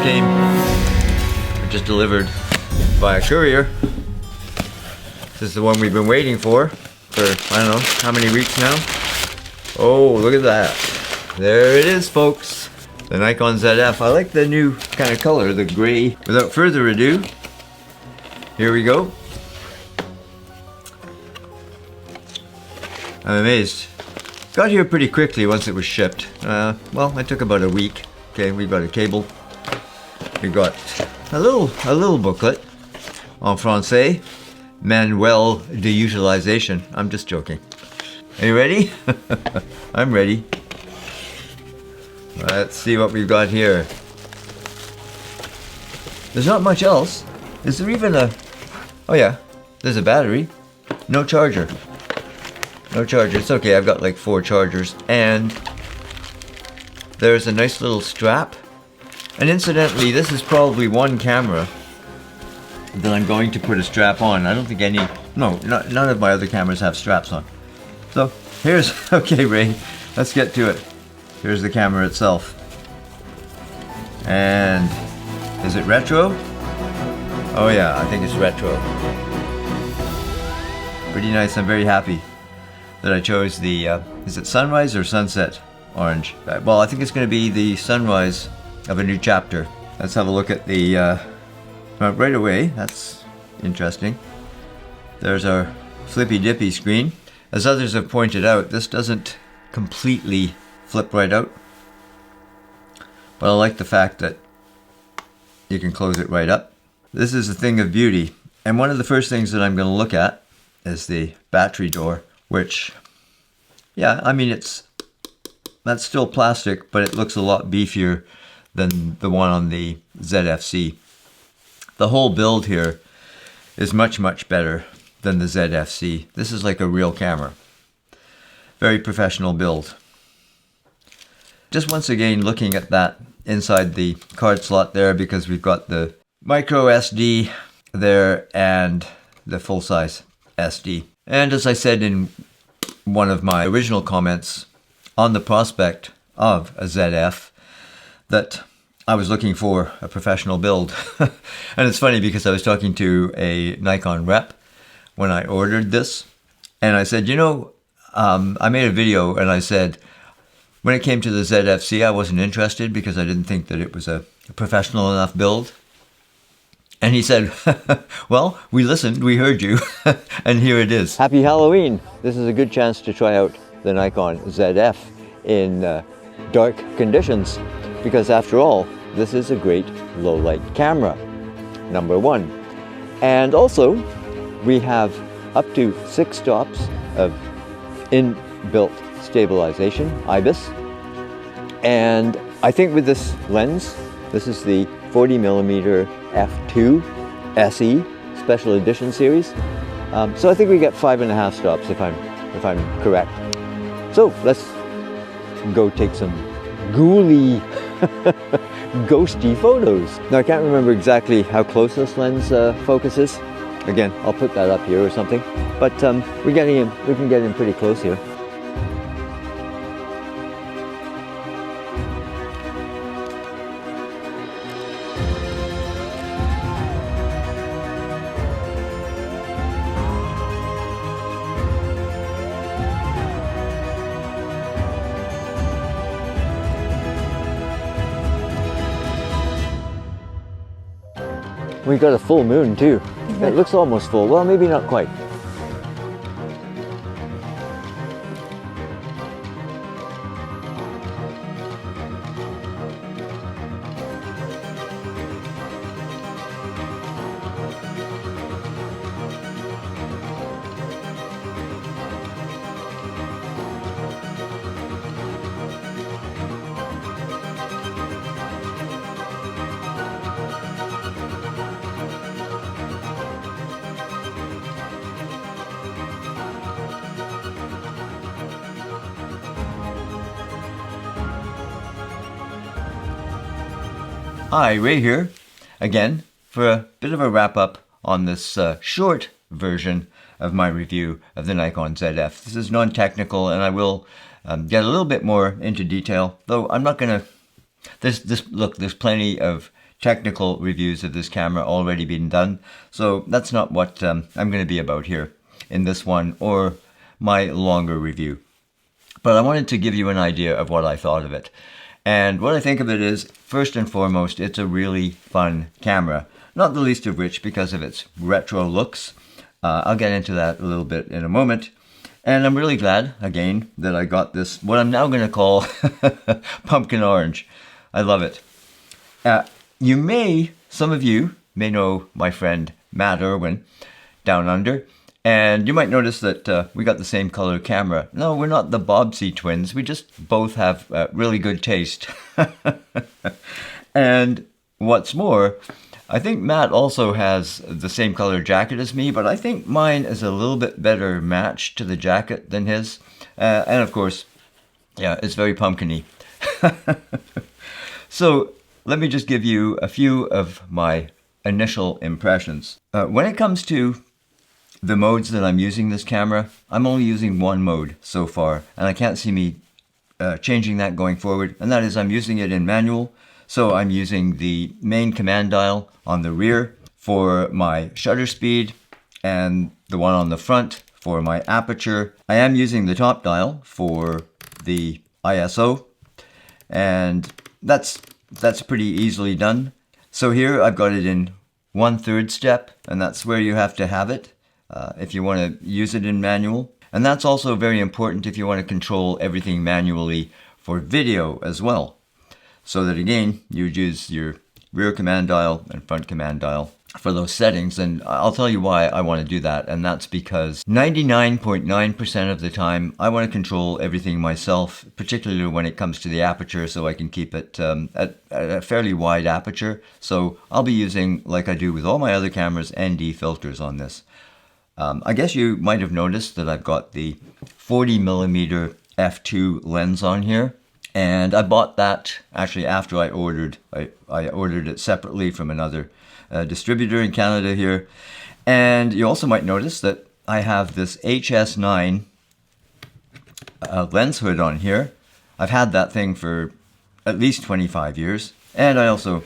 came, just delivered by a courier. This is the one we've been waiting for I don't know how many weeks now. Oh, look at that. There it is, folks. The Nikon Zf. I like the new kind of color, the gray. Without further ado, here we go. I'm amazed. Got here pretty quickly once it was shipped. Well, it took about a week. Okay, we got a cable. We got a little booklet en français. Manuel de utilisation. I'm just joking. Are you ready? I'm ready. Let's see what we've got here. There's not much else. Is there even a... Oh yeah, there's a battery. No charger. No charger. It's okay, I've got like 4 chargers. And there's a nice little strap. And incidentally, this is probably one camera that I'm going to put a strap on. I don't think any... No, none of my other cameras have straps on. So, here's... Okay, Ray, let's get to it. Here's the camera itself. And... Is it retro? Oh yeah, I think it's retro. Pretty nice, I'm very happy that I chose the... is it sunrise or sunset orange? Well, I think it's going to be the sunrise of a new chapter. Let's have a look at the... right away, that's interesting. There's our flippy dippy screen. As others have pointed out, this doesn't completely flip right out. But I like the fact that you can close it right up. This is a thing of beauty. And one of the first things that I'm going to look at is the battery door, which, yeah, I mean, that's still plastic, but it looks a lot beefier than the one on the ZFC. The whole build here is much, much better than the ZFC. This is like a real camera. Very professional build. Just once again looking at that inside the card slot there, because we've got the micro SD there and the full-size SD. And as I said in one of my original comments on the prospect of a ZF, that I was looking for a professional build. And it's funny because I was talking to a Nikon rep when I ordered this, and I said, you know, I made a video and I said, when it came to the ZFC, I wasn't interested because I didn't think that it was a professional enough build. And he said, well, we listened, we heard you, and here it is. Happy Halloween! This is a good chance to try out the Nikon ZF in dark conditions, because after all, this is a great low light camera, number one. And also, we have up to 6 stops of inbuilt stabilization, IBIS. And I think with this lens, this is the 40mm f2 SE special edition series. So I think we get 5.5 stops if I'm correct. So let's go take some ghouly, ghosty photos. Now I can't remember exactly how close this lens focuses. Again, I'll put that up here or something. But we can get in pretty close here. We got a full moon too. It looks almost full. Well, maybe not quite. Hi, Ray here, again, for a bit of a wrap-up on this short version of my review of the Nikon ZF. This is non-technical, and I will get a little bit more into detail, though I'm not going to... Look, there's plenty of technical reviews of this camera already been done. So that's not what I'm going to be about here in this one or my longer review. But I wanted to give you an idea of what I thought of it. And what I think of it is, first and foremost, it's a really fun camera. Not the least of which because of its retro looks. I'll get into that a little bit in a moment. And I'm really glad, again, that I got this, what I'm now going to call pumpkin orange. I love it. Some of you may know my friend Matt Irwin down under. And you might notice that we got the same color camera. No, we're not the Bobbsey twins. We just both have really good taste. And what's more, I think Matt also has the same color jacket as me, but I think mine is a little bit better matched to the jacket than his. And of course, yeah, it's very pumpkin-y. So let me just give you a few of my initial impressions. When it comes to the modes that I'm using this camera, I'm only using one mode so far, and I can't see me changing that going forward, and that is I'm using it in manual. So I'm using the main command dial on the rear for my shutter speed and the one on the front for my aperture. I am using the top dial for the ISO, and that's pretty easily done. So here I've got it in 1/3 step, and that's where you have to have it if you want to use it in manual. And that's also very important if you want to control everything manually for video as well. So that again, you use your rear command dial and front command dial for those settings. And I'll tell you why I want to do that. And that's because 99.9% of the time, I want to control everything myself, particularly when it comes to the aperture, so I can keep it at a fairly wide aperture. So I'll be using, like I do with all my other cameras, ND filters on this. I guess you might have noticed that I've got the 40mm f2 lens on here. And I bought that actually after I ordered it separately from another distributor in Canada here. And you also might notice that I have this HS9 lens hood on here. I've had that thing for at least 25 years. And I also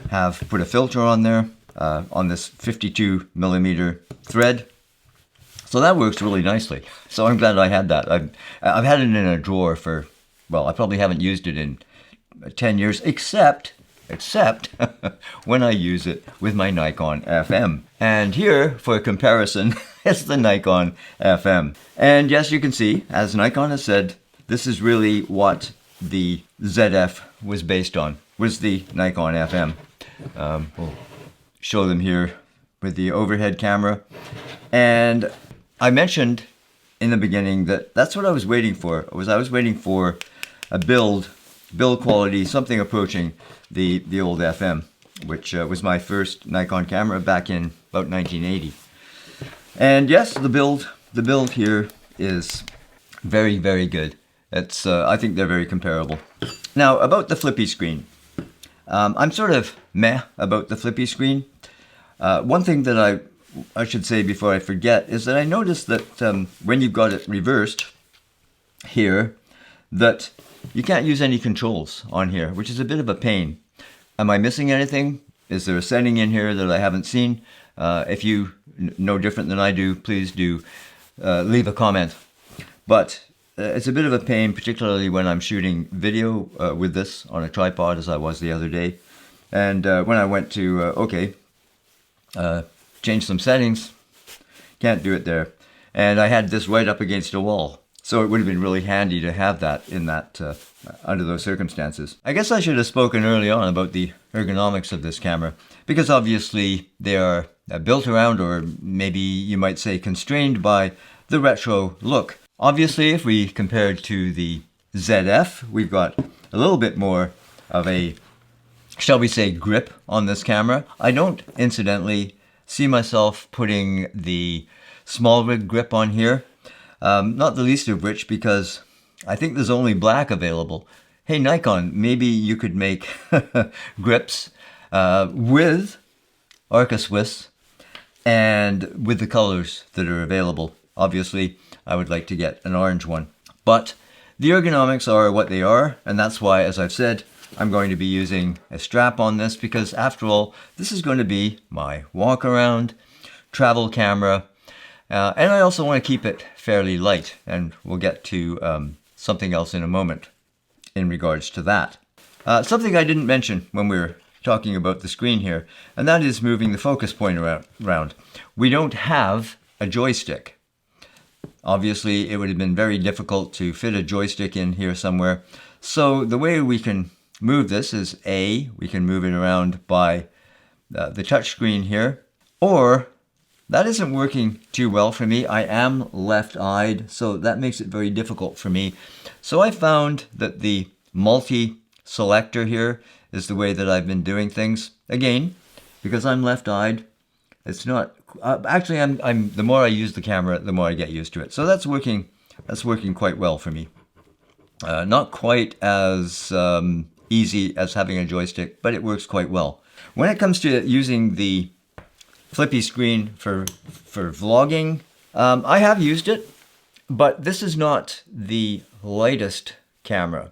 have put a filter on there on this 52mm thread. So that works really nicely. So I'm glad I had that. I've had it in a drawer for, well, I probably haven't used it in 10 years, except when I use it with my Nikon FM. And here, for comparison, is the Nikon FM. And yes, you can see, as Nikon has said, this is really what the ZF was based on, was the Nikon FM. We'll show them here with the overhead camera. And I mentioned in the beginning that that's what I was waiting for. I was waiting for a build quality, something approaching the old FM, which was my first Nikon camera back in about 1980. And yes, the build here is very, very good. It's I think they're very comparable. Now about the Flippy screen, I'm sort of meh about the Flippy screen. One thing that I should say before I forget is that I noticed that when you've got it reversed here, that you can't use any controls on here, which is a bit of a pain. Am I missing anything? Is there a setting in here that I haven't seen? If you know different than I do, please do leave a comment. But it's a bit of a pain, particularly when I'm shooting video with this on a tripod, as I was the other day. And when I went to, change some settings, can't do it there. And I had this right up against a wall. So it would have been really handy to have that in that under those circumstances. I guess I should have spoken early on about the ergonomics of this camera, because obviously they are built around, or maybe you might say constrained by, the retro look. Obviously, if we compare it to the ZF, we've got a little bit more of a, shall we say, grip on this camera. I don't, incidentally, see myself putting the small rig grip on here. Not the least of which because I think there's only black available. Hey Nikon, maybe you could make grips with Arca Swiss and with the colors that are available. Obviously, I would like to get an orange one. But the ergonomics are what they are, and that's why, as I've said, I'm going to be using a strap on this because after all, this is going to be my walk around travel camera. And I also want to keep it fairly light, and we'll get to something else in a moment in regards to that. Something I didn't mention when we were talking about the screen here, and that is moving the focus point around. We don't have a joystick. Obviously, it would have been very difficult to fit a joystick in here somewhere. So the way we can move this is we can move it around by the touch screen here, or that isn't working too well for me. I am left-eyed, so that makes it very difficult for me. So I found that the multi-selector here is the way that I've been doing things. Again, because I'm left-eyed, it's not actually. The more I use the camera, the more I get used to it. So that's working. That's working quite well for me. Not quite as easy as having a joystick, but it works quite well. When it comes to using the Flippy screen for vlogging, I have used it, but this is not the lightest camera.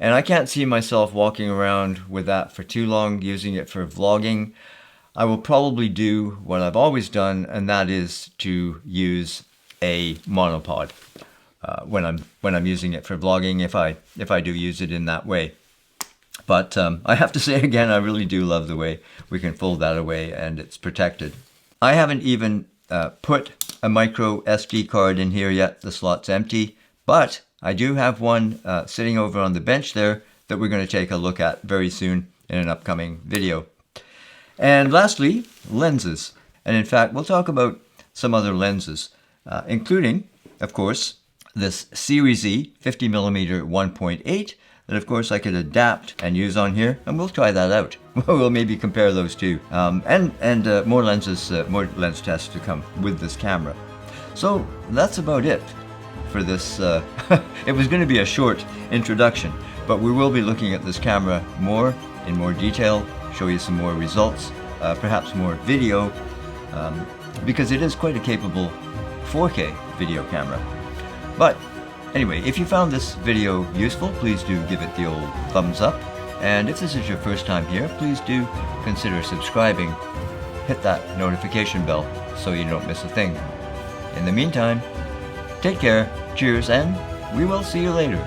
And I can't see myself walking around with that for too long, using it for vlogging. I will probably do what I've always done, and that is to use a monopod when I'm using it for vlogging, if I do use it in that way. But I have to say again, I really do love the way we can fold that away and it's protected. I haven't even put a micro SD card in here yet. The slot's empty, but I do have one sitting over on the bench there that we're going to take a look at very soon in an upcoming video. And lastly, lenses. And in fact, we'll talk about some other lenses, including, of course, this Series Z 50mm 1.8 that of course I could adapt and use on here, and we'll try that out. We'll maybe compare those two, and more lenses, more lens tests to come with this camera. So that's about it for this. It was going to be a short introduction, but we will be looking at this camera in more detail, show you some more results, perhaps more video, because it is quite a capable 4K video camera. But anyway, if you found this video useful, please do give it the old thumbs up. And if this is your first time here, please do consider subscribing. Hit that notification bell so you don't miss a thing. In the meantime, take care, cheers, and we will see you later.